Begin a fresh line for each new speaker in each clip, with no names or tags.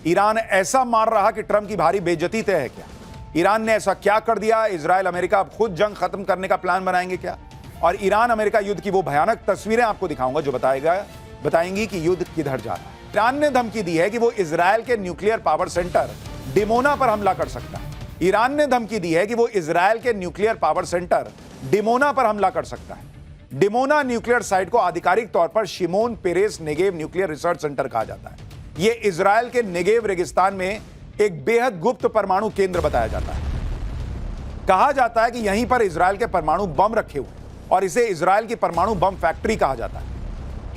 Iran ऐसा मार रहा कि ट्रंप की भारी बेइज्जती तय है क्या? ईरान ने ऐसा क्या कर दिया? इजराइल अमेरिका अब खुद जंग खत्म करने का प्लान बनाएंगे क्या? और ईरान अमेरिका युद्ध की वो भयानक तस्वीरें आपको दिखाऊंगा जो बताएंगी कि युद्ध किधर जा रहा है। ईरान ने धमकी दी है कि वो इजराइल के न्यूक्लियर पावर सेंटर डिमोना पर हमला कर सकता है। ईरान ने धमकी दी है कि वो इजराइल के न्यूक्लियर पावर सेंटर डिमोना पर हमला कर सकता है। डिमोना न्यूक्लियर साइट को आधिकारिक तौर पर Shimon Peres Negev nuclear research centre कहा जाता है। यह इजराइल के नेगेव रेगिस्तान में एक बेहद गुप्त परमाणु केंद्र बताया जाता है। कहा जाता है कि यहीं पर इजराइल के परमाणु बम रखे हुए और इसे इजराइल की परमाणु बम फैक्ट्री कहा जाता है।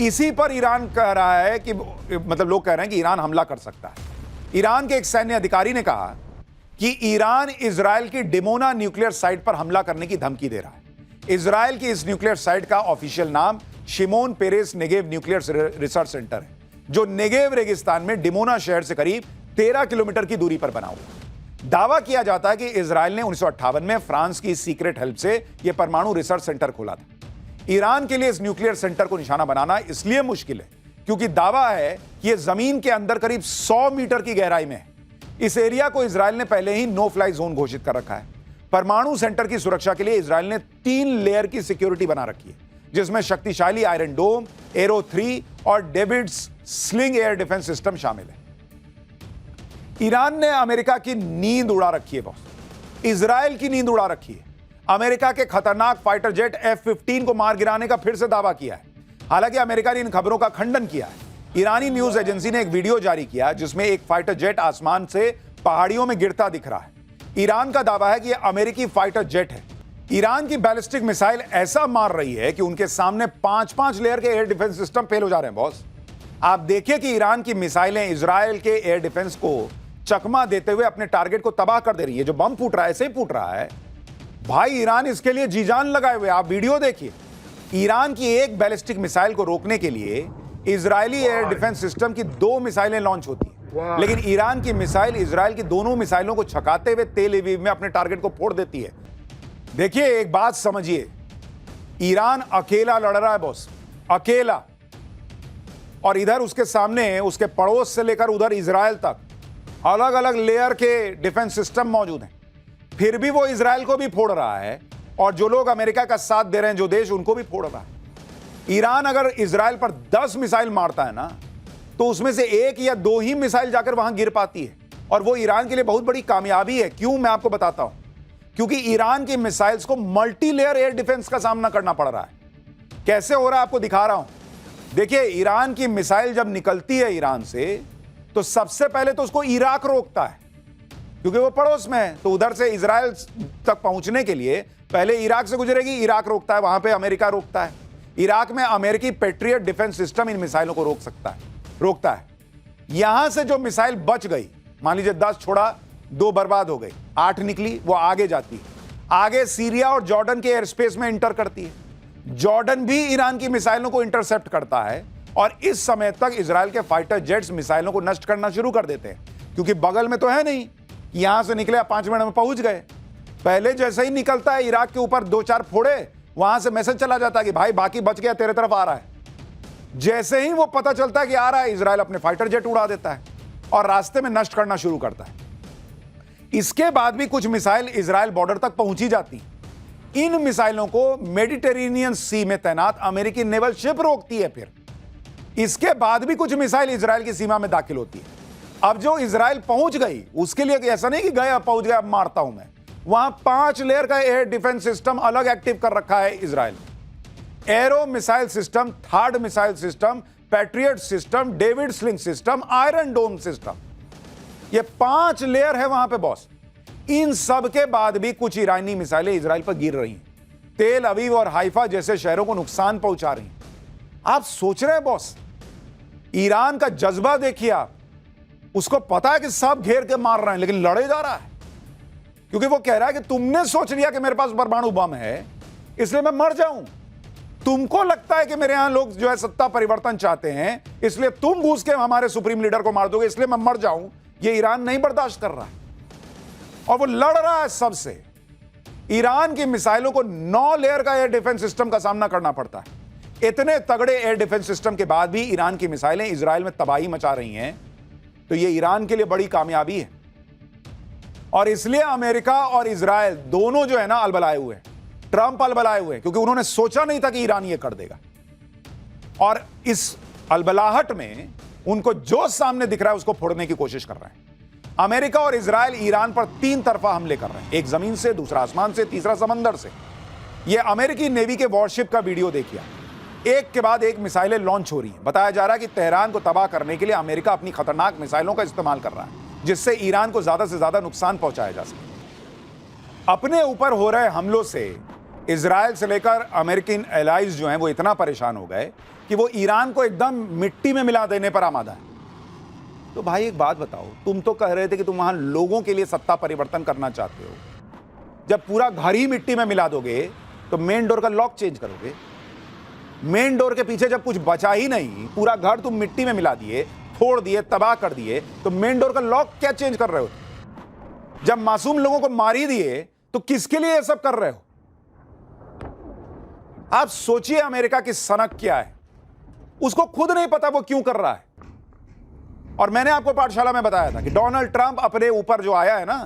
इसी पर ईरान कह रहा है कि लोग कह रहे हैं कि ईरान हमला कर सकता है। ईरान के एक सैन्य अधिकारी ने कहा कि ईरान इजराइल की डिमोना न्यूक्लियर साइट पर हमला करने की धमकी दे रहा है। इजराइल की इस न्यूक्लियर साइट का ऑफिशियल नाम Shimon Peres Negev nuclear research centre है, जो नेगेव रेगिस्तान में डिमोना शहर से करीब 13 किलोमीटर की दूरी पर बना हुआ। दावा किया जाता है कि इजराइल ने 1958 में फ्रांस की सीक्रेट हेल्प से यह परमाणु रिसर्च सेंटर खोला था। ईरान के लिए इस न्यूक्लियर सेंटर को निशाना बनाना इसलिए मुश्किल है क्योंकि दावा है कि यह जमीन के अंदर करीब 100 मीटर की गहराई में है। इस एरिया को इजराइल ने पहले ही नो फ्लाई जोन घोषित कर रखा है। परमाणु सेंटर की सुरक्षा के लिए इजराइल ने 3 लेयर की सिक्योरिटी बना रखी है, जिसमें शक्तिशाली आयरन डोम, एरो 3 और David's sling air defence system शामिल है। ईरान ने अमेरिका की नींद उड़ा रखी है बॉस, इजराइल की नींद उड़ा रखी है। अमेरिका के खतरनाक फाइटर जेट F-15 को मार गिराने का फिर से दावा किया है। हालांकि अमेरिका ने इन खबरों का खंडन किया है। ईरानी न्यूज एजेंसी ने एक वीडियो जारी किया जिसमें एक फाइटर जेट आसमान से पहाड़ियों में गिरता दिख रहा है। ईरान का दावा है कि यह अमेरिकी फाइटर जेट है। ईरान की बैलिस्टिक मिसाइल ऐसा मार रही है कि उनके सामने 5-5 लेयर के एयर डिफेंस सिस्टम फेल हो जा रहे हैं बॉस। आप देखिए कि ईरान की मिसाइलें इजराइल के एयर डिफेंस को चकमा देते हुए अपने टारगेट को तबाह कर दे रही है। जो बम फूट रहा है ऐसे ही फूट रहा है भाई। ईरान इसके लिए जी जान लगाए हुए। आप वीडियो देखिए। ईरान की एक बैलिस्टिक मिसाइल को रोकने के लिए इजरायली एयर डिफेंस सिस्टम की 2 मिसाइलें लॉन्च होती हैं, लेकिन ईरान की मिसाइल इजराइल की दोनों मिसाइलों को छकाते हुए तेल अवीव में अपने टारगेट को फोड़ देती है। देखिए, एक बात समझिए, ईरान अकेला लड़ रहा है बॉस, अकेला। और इधर उसके सामने उसके पड़ोस से लेकर उधर इजराइल तक अलग अलग लेयर के डिफेंस सिस्टम मौजूद हैं। फिर भी वो इजराइल को भी फोड़ रहा है और जो लोग अमेरिका का साथ दे रहे हैं, जो देश, उनको भी फोड़ रहा है। ईरान अगर इजराइल पर 10 मिसाइल मारता है ना, तो उसमें से 1 या 2 ही मिसाइल जाकर वहां गिर पाती है, और वो ईरान के लिए बहुत बड़ी कामयाबी है। क्यों, मैं आपको बताता हूं। क्योंकि ईरान की मिसाइल्स को मल्टी लेयर एयर डिफेंस का सामना करना पड़ रहा है। कैसे हो रहा है आपको दिखा रहा हूं। देखिए, ईरान की मिसाइल जब निकलती है ईरान से, तो सबसे पहले तो उसको इराक रोकता है, क्योंकि वो पड़ोस में है। तो उधर से इजराइल तक पहुंचने के लिए पहले इराक से गुजरेगी, इराक रोकता है, वहां पे अमेरिका रोकता है। इराक में अमेरिकी पेट्रियट डिफेंस सिस्टम इन मिसाइलों को रोकता है। यहां से जो मिसाइल बच गई, मान लीजिए 10 छोड़ा, 2 बर्बाद हो गई, 8 निकली, वो आगे जाती है। आगे सीरिया और जॉर्डन के एयर स्पेस में इंटर करती है। जॉर्डन भी ईरान की मिसाइलों को इंटरसेप्ट करता है, और इस समय तक इजराइल के फाइटर जेट्स मिसाइलों को नष्ट करना शुरू कर देते हैं, क्योंकि बगल में तो है नहीं। यहां से निकले, 5 मिनट में पहुंच गए। पहले जैसे ही निकलता है, इराक के ऊपर 2-4 फोड़े, वहां से मैसेज चला जाता है कि भाई बाकी बच गया, तेरे तरफ आ रहा है। जैसे ही वो पता चलता है कि आ रहा है, इजराइल अपने फाइटर जेट उड़ा देता है और रास्ते में नष्ट करना शुरू करता है। इसके बाद भी कुछ मिसाइल इजराइल बॉर्डर तक पहुंची जाती हैं। इन मिसाइलों को मेडिटेरेनियन सी में तैनात अमेरिकी नेवल शिप रोकती है। फिर इसके बाद भी कुछ मिसाइल इजराइल की सीमा में दाखिल होती है। अब जो इजराइल पहुंच गई, उसके लिए ऐसा नहीं कि गया, पहुंच गया, अब मारता हूं मैं। वहां 5 लेयर का एयर डिफेंस सिस्टम अलग एक्टिव कर रखा है Israel. Arrow missile system, third missile system, Patriot system, David Sling system, Iron Dome system, ये 5 लेयर है वहां पे बॉस। इन सब के बाद भी कुछ ईरानी मिसाइलें इजराइल पर गिर रही हैं, तेल अवीव और हाइफा जैसे शहरों को नुकसान पहुंचा रही हैं। आप सोच रहे हैं बॉस, ईरान का जज्बा देखिए आप। उसको पता है कि सब घेर के मार रहे हैं, लेकिन लड़े जा रहा है, क्योंकि वो कह रहा है कि तुमने सोच लिया कि मेरे पास परमाणु बम है, इसलिए मैं मर जाऊं। तुमको लगता है कि मेरे यहां लोग जो है सत्ता परिवर्तन चाहते हैं, इसलिए तुम घुस के हमारे सुप्रीम लीडर को मार दोगे, इसलिए मैं मर जाऊं। ये ईरान नहीं बर्दाश्त कर रहा है और वो लड़ रहा है सबसे। ईरान की मिसाइलों को 9 लेयर का एयर डिफेंस सिस्टम का सामना करना पड़ता है। इतने तगड़े एयर डिफेंस सिस्टम के बाद भी ईरान की मिसाइलें इजराइल में तबाही मचा रही हैं। तो ये ईरान के लिए बड़ी कामयाबी है। और इसलिए अमेरिका और इजराइल दोनों जो है ना अलबलाए हुए हैं। ट्रंप अलबलाए हुए हैं क्योंकि उन्होंने सोचा नहीं था कि ईरान ये कर देगा, और इस अलबलाहट में उनको जो सामने दिख रहा है उसको फोड़ने की कोशिश कर रहे हैं। अमेरिका और इजराइल ईरान पर 3 तरफा हमले कर रहे हैं, एक जमीन से, दूसरा आसमान से, तीसरा समंदर से। यह अमेरिकी नेवी के वॉरशिप का वीडियो देखिए, एक के बाद एक मिसाइलें लॉन्च हो रही हैं। बताया जा रहा है कि तेहरान को तबाह करने के लिए अमेरिका अपनी खतरनाक मिसाइलों का इस्तेमाल कर रहा है, जिससे ईरान को ज्यादा से ज्यादा नुकसान पहुंचाया जा सके। अपने ऊपर हो रहे हमलों से इजराइल से लेकर अमेरिकन एलाइज जो हैं वो इतना परेशान हो गए कि वो ईरान को एकदम मिट्टी में मिला देने पर आमादा है। तो भाई एक बात बताओ, तुम तो कह रहे थे कि तुम वहां लोगों के लिए सत्ता परिवर्तन करना चाहते हो, जब पूरा घर ही मिट्टी में मिला दोगे तो मेन डोर का लॉक चेंज करोगे? मेन डोर के पीछे जब कुछ बचा ही नहीं, पूरा घर तुम मिट्टी में मिला दिए, फोड़ दिए, तबाह कर दिए, तो मेन डोर का लॉक क्या चेंज कर रहे हो? जब मासूम लोगों को मार ही दिए तो किसके लिए ये सब कर रहे हो? आप सोचिए अमेरिका की सनक क्या है, उसको खुद नहीं पता वो क्यों कर रहा है। और मैंने आपको पाठशाला में बताया था कि डोनाल्ड ट्रंप अपने ऊपर जो आया है ना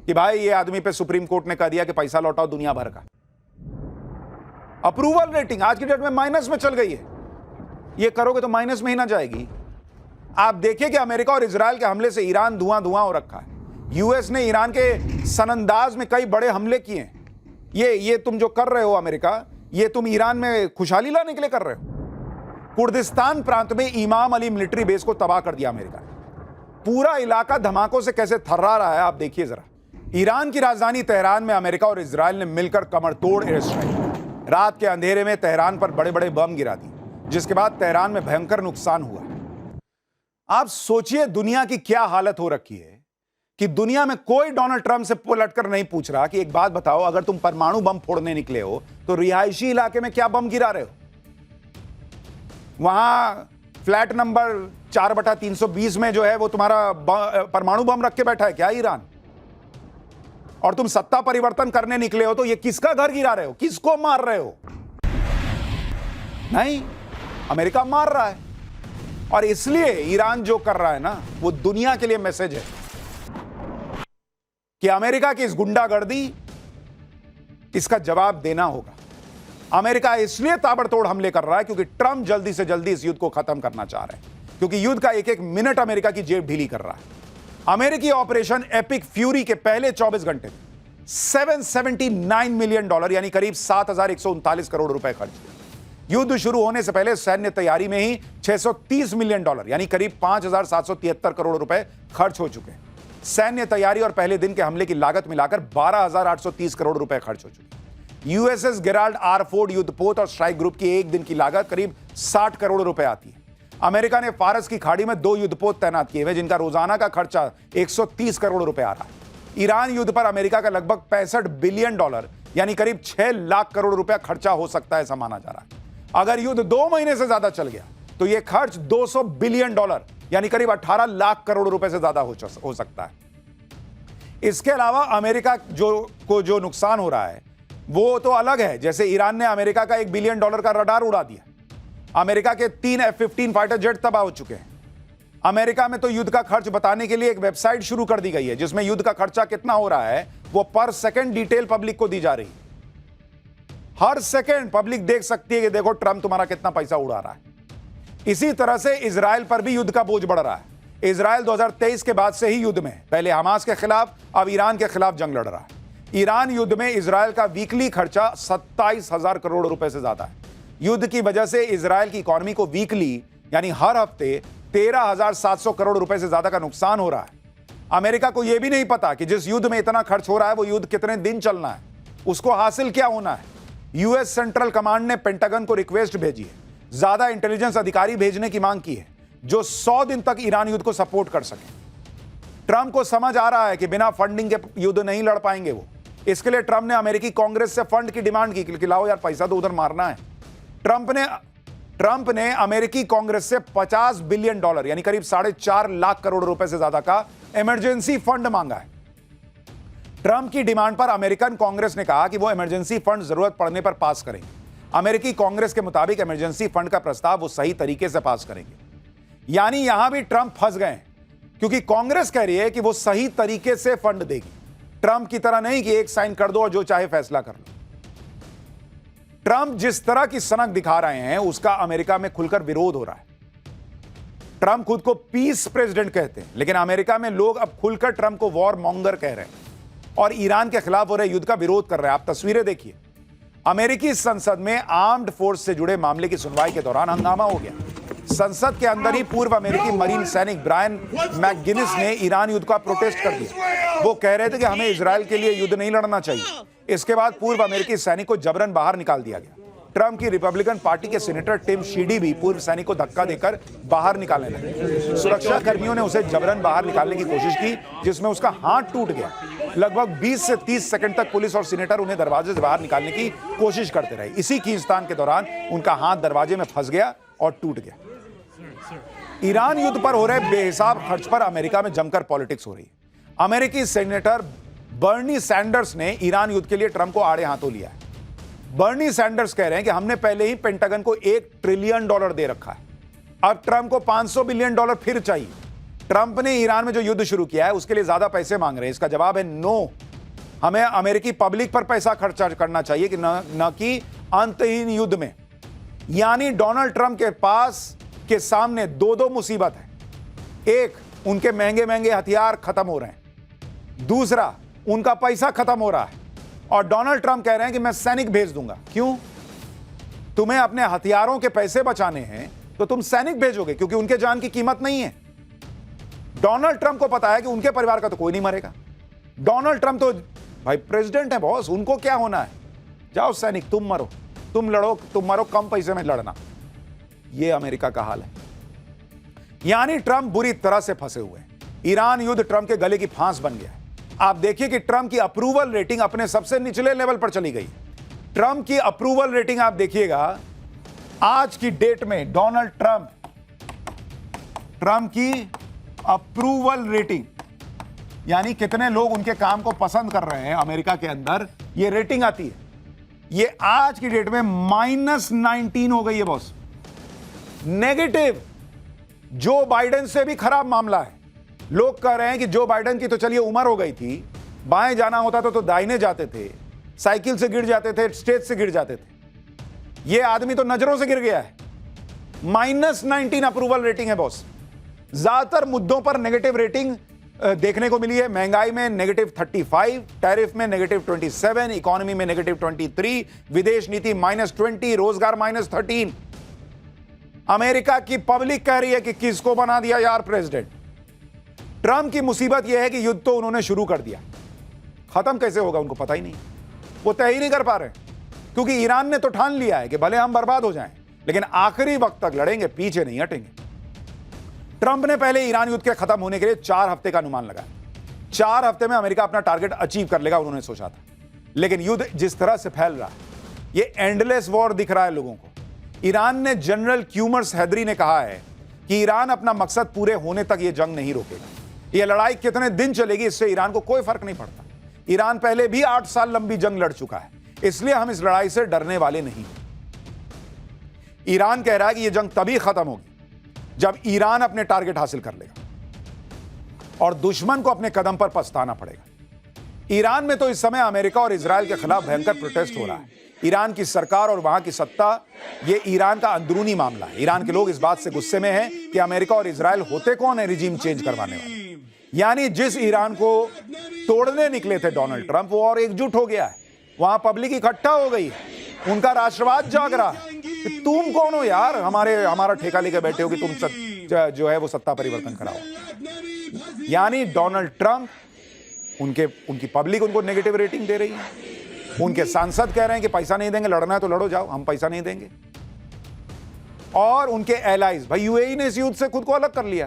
कि भाई ये आदमी पे सुप्रीम कोर्ट ने कह दिया कि पैसा लौटाओ दुनिया भर का, अप्रूवल रेटिंग आज की डेट में माइनस में चल गई है। ये करोगे तो माइनस में ही ना जाएगी। आप देखिए कि अमेरिका और इजराइल के हमले से ईरान धुआं धुआं हो रखा है। यूएस ने ईरान के सनंदाज में कई बड़े हमले किए हैं। ये तुम जो कर रहे हो अमेरिका, ये तुम ईरान में खुशहाली लाने के लिए कर रहे हो। कुर्दिस्तान प्रांत में इमाम अली मिलिट्री बेस को तबाह कर दिया अमेरिका ने। पूरा इलाका धमाकों से कैसे थर्रा रहा है आप देखिए जरा। ईरान की राजधानी तेहरान में अमेरिका और इजराइल ने मिलकर कमर तोड़ एयर स्ट्राइक, रात के अंधेरे में तेहरान पर बड़े बड़े बम गिरा दिए, जिसके बाद तेहरान में भयंकर नुकसान हुआ। आप सोचिए दुनिया की क्या हालत हो रखी है कि दुनिया में कोई डोनाल्ड ट्रंप से पलटकर नहीं पूछ रहा कि एक बात बताओ, अगर तुम परमाणु बम फोड़ने निकले हो तो रिहायशी इलाके में क्या बम गिरा रहे हो? वहां फ्लैट नंबर 4/320 में जो है वो तुम्हारा परमाणु बम रख के बैठा है क्या ईरान? और तुम सत्ता परिवर्तन करने निकले हो तो ये किसका घर गिरा रहे हो, किसको मार रहे हो? नहीं, अमेरिका मार रहा है। और इसलिए ईरान जो कर रहा है ना वो दुनिया के लिए मैसेज है कि अमेरिका की इस गुंडागर्दी, इसका जवाब देना होगा। अमेरिका इसलिए ताबड़तोड़ हमले कर रहा है क्योंकि ट्रंप जल्दी से जल्दी इस युद्ध को खत्म करना चाह रहे हैं, क्योंकि युद्ध का एक एक मिनट अमेरिका की जेब ढीली कर रहा है। अमेरिकी ऑपरेशन एपिक फ्यूरी के पहले 24 घंटे में $779 मिलियन यानी करीब 7,139 करोड़ रुपए खर्च हुए। युद्ध शुरू होने से पहले सैन्य तैयारी में ही $630 मिलियन यानी करीब 5,773 करोड़ रुपए खर्च हो चुके हैं। सैन्य तैयारी और पहले दिन के हमले की लागत मिलाकर 12,830 करोड़ रुपए खर्च हो चुके हैं। यूएसएस गेराल्ड आर फोर्ड युद्धपोत और स्ट्राइक ग्रुप की एक दिन की लागत करीब 60 करोड़ रुपए आती है। अमेरिका ने फारस की खाड़ी में 2 युद्धपोत तैनात किए हुए, जिनका रोजाना का खर्चा 130 करोड़ रुपए आ रहा है। ईरान युद्ध पर अमेरिका का लगभग $65 बिलियन यानी करीब 6 लाख करोड़ रुपया खर्चा हो सकता है, ऐसा माना जा रहा है। अगर युद्ध 2 महीने से ज्यादा चल गया तो यह खर्च $200 बिलियन यानी करीब 18 लाख करोड़ रुपए से ज्यादा हो सकता है। इसके अलावा अमेरिका जो नुकसान हो रहा है वो तो अलग है। जैसे ईरान ने अमेरिका का $1 बिलियन का रडार उड़ा दिया, अमेरिका के 3 F-15 फाइटर जेट तबाह हो चुके हैं। अमेरिका में तो युद्ध का खर्च बताने के लिए एक वेबसाइट शुरू कर दी गई है जिसमें युद्ध का खर्चा कितना हो रहा है वो पर सेकंड डिटेल पब्लिक को दी जा रही है। हर सेकंड पब्लिक देख सकती है कि देखो ट्रंप तुम्हारा कितना पैसा उड़ा रहा है। इसी तरह से इजराइल पर भी युद्ध का बोझ बढ़ रहा है। इजराइल 2023 के बाद से ही युद्ध में, पहले हमास के खिलाफ, अब ईरान के खिलाफ जंग लड़ रहा है। ईरान युद्ध में इजराइल का वीकली खर्चा 27,000 करोड़ रुपए से ज्यादा है। युद्ध की वजह से इजराइल की इकोनॉमी को वीकली यानी हर हफ्ते 13,700 करोड़ रुपए से ज्यादा का नुकसान हो रहा है। अमेरिका को यह भी नहीं पता कि जिस युद्ध में इतना खर्च हो रहा है वो युद्ध कितने दिन चलना है, उसको हासिल क्या होना है। यूएस सेंट्रल कमांड ने पेंटागन को रिक्वेस्ट भेजी है, ज्यादा इंटेलिजेंस अधिकारी भेजने की मांग की है जो 100 दिन तक ईरान युद्ध को सपोर्ट कर सके। ट्रंप को समझ आ रहा है कि बिना फंडिंग के युद्ध नहीं लड़ पाएंगे वो। इसके लिए ट्रंप ने अमेरिकी कांग्रेस से फंड की डिमांड की कि लाओ यार पैसा तो उधर मारना है। ट्रंप ने अमेरिकी कांग्रेस से $50 बिलियन यानी करीब 4.5 लाख करोड़ रुपए से ज्यादा का इमरजेंसी फंड मांगा है। ट्रंप की डिमांड पर अमेरिकन कांग्रेस ने कहा कि वो इमरजेंसी फंड जरूरत पड़ने पर पास करेंगे। अमेरिकी कांग्रेस के मुताबिक इमरजेंसी फंड का प्रस्ताव वो सही तरीके से पास करेंगे। यानी यहां भी ट्रंप फंस गए। क्योंकि कांग्रेस कह रही है कि वो सही तरीके से फंड देगी, ट्रंप की तरह नहीं कि एक साइन कर दो और जो चाहे फैसला कर लो। ट्रंप जिस तरह की सनक दिखा रहे हैं उसका अमेरिका में खुलकर विरोध हो रहा है। ट्रंप खुद को पीस प्रेसिडेंट कहते हैं, लेकिन अमेरिका में लोग अब खुलकर ट्रंप को वॉर मॉन्गर कह रहे हैं और ईरान के खिलाफ हो रहे युद्ध का विरोध कर रहे हैं। आप तस्वीरें देखिए, अमेरिकी संसद में आर्म्ड फोर्स से जुड़े मामले की सुनवाई के दौरान हंगामा हो गया। संसद के अंदर ही पूर्व अमेरिकी मरीन सैनिक ब्रायन मैकगिनिस ने ईरान युद्ध का प्रोटेस्ट कर दिया। वो कह रहे थे कि हमें इजरायल के लिए युद्ध नहीं लड़ना चाहिए। इसके बाद पूर्व अमेरिकी सैनिक को जबरन बाहर निकाल दिया गया। ट्रंप की रिपब्लिकन पार्टी के सीनेटर टिम शीडी भी पूर्व सैनिक को धक्का देकर बाहर निकालने लगे। सुरक्षा कर्मियों ने उसे जबरन बाहर निकालने की कोशिश की, जिसमें उसका हाथ टूट गया। लगभग 20 से 30 सेकंड तक पुलिस और सीनेटर उन्हें दरवाजे से बाहर निकालने की कोशिश करते रहे। इसी खींचतान के दौरान उनका हाथ दरवाजे में फंस गया और टूट गया। ईरान युद्ध पर हो रहे बेहिसाब खर्च पर अमेरिका में जमकर पॉलिटिक्स हो रही है। अमेरिकी सेनेटर बर्नी सैंडर्स ने ईरान युद्ध के लिए ट्रंप को आड़े हाथों लिया है। बर्नी सैंडर्स कह रहे हैं कि हमने पहले ही पेंटागन को $1 ट्रिलियन दे रखा है, अब ट्रंप को $500 बिलियन फिर चाहिए। ट्रंप ने ईरान में जो युद्ध शुरू किया है उसके लिए ज्यादा पैसे मांग रहे हैं। इसका जवाब है नो। हमें अमेरिकी पब्लिक पर पैसा खर्चा करना चाहिए कि न कि अंतहीन युद्ध में। यानी डोनाल्ड ट्रंप के पास के सामने दो मुसीबत है। एक, उनके महंगे महंगे हथियार खत्म हो रहे हैं। दूसरा, उनका पैसा खत्म हो रहा है। और डोनाल्ड ट्रंप कह रहे हैं कि मैं सैनिक भेज दूंगा। क्यों? तुम्हें अपने हथियारों के पैसे बचाने हैं तो तुम सैनिक भेजोगे, क्योंकि उनके जान की कीमत नहीं है। डोनाल्ड ट्रंप को पता है कि उनके परिवार का तो कोई नहीं मरेगा। डोनाल्ड ट्रंप तो भाई प्रेसिडेंट है बॉस, उनको क्या होना है। जाओ सैनिक, तुम मरो, तुम लड़ो, तुम मरो, कम पैसे में लड़ना। यह अमेरिका का हाल है। यानी ट्रंप बुरी तरह से फंसे हुए हैं। ईरान युद्ध ट्रंप के गले की फांस बन गया है। आप देखिए कि ट्रंप की अप्रूवल रेटिंग अपने सबसे निचले लेवल पर चली गई। ट्रंप की अप्रूवल रेटिंग आप देखिएगा, आज की डेट में डोनाल्ड ट्रंप की अप्रूवल रेटिंग, यानी कितने लोग उनके काम को पसंद कर रहे हैं अमेरिका के अंदर, ये रेटिंग आती है। ये आज की डेट में -19 हो गई है बॉस। नेगेटिव। जो बाइडेन से भी खराब मामला है। लोग कह रहे हैं कि जो बाइडेन की तो चलिए उम्र हो गई थी, बाएं जाना होता तो दाहिने जाते थे, साइकिल से गिर जाते थे, स्टेज से गिर जाते थे। ये आदमी तो नजरों से गिर गया है। -19 अप्रूवल रेटिंग है बॉस। ज्यादातर मुद्दों पर नेगेटिव रेटिंग देखने को मिली है। महंगाई में -35, टैरिफ में -27, इकोनॉमी में -23, विदेश नीति -20, रोजगार -13। अमेरिका की पब्लिक कह रही है कि किसको बना दिया यार प्रेसिडेंट। ट्रंप की मुसीबत यह है कि युद्ध तो उन्होंने शुरू कर दिया, खत्म कैसे होगा उनको पता ही नहीं। वो तय ही नहीं कर पा रहे, क्योंकि ईरान ने तो ठान लिया है कि भले हम बर्बाद हो जाएं, लेकिन आखिरी वक्त तक लड़ेंगे, पीछे नहीं हटेंगे। ट्रंप ने पहले ईरान युद्ध के खत्म होने के लिए 4 हफ्ते का अनुमान लगाया। 4 हफ्ते में अमेरिका अपना टारगेट अचीव कर लेगा, उन्होंने सोचा था। लेकिन युद्ध जिस तरह से फैल रहा है, ये एंडलेस वॉर दिख रहा है लोगों को। ईरान ने जनरल क्यूमर्स हैदरी ने कहा है कि ईरान अपना मकसद पूरे होने तक यह जंग नहीं रोकेगा। यह लड़ाई कितने दिन चलेगी इससे ईरान को कोई फर्क नहीं पड़ता। ईरान पहले भी 8 साल लंबी जंग लड़ चुका है, इसलिए हम इस लड़ाई से डरने वाले नहीं। ईरान कह रहा है कि यह जंग तभी खत्म होगी जब ईरान अपने टारगेट हासिल कर लेगा और दुश्मन को अपने कदम पर पछताना पड़ेगा। ईरान में तो इस समय अमेरिका और इजरायल के खिलाफ भयंकर प्रोटेस्ट हो रहा है। ईरान की सरकार और वहां की सत्ता, यह ईरान का अंदरूनी मामला है। ईरान के लोग इस बात से गुस्से में हैं कि अमेरिका और इजरायल होते कौन है रिजीम चेंज करवाने वाले। यानी जिस ईरान को तोड़ने निकले थे डोनाल्ड ट्रंप, वो और एकजुट हो गया है। वहां पब्लिक इकट्ठा हो गई है, उनका राष्ट्रवाद जाग रहा है कि तुम कौन हो यार, हमारा ठेका लेकर बैठे हो कि तुम जो है वो सत्ता परिवर्तन कराओ। यानी डोनाल्ड ट्रंप, उनकी पब्लिक उनको नेगेटिव रेटिंग दे रही है। उनके सांसद कह रहे हैं कि पैसा नहीं देंगे, लड़ना है तो लड़ो, जाओ, हम पैसा नहीं देंगे। और उनके एलाइज, भाई यूएई ने इस युद्ध से खुद को अलग कर लिया।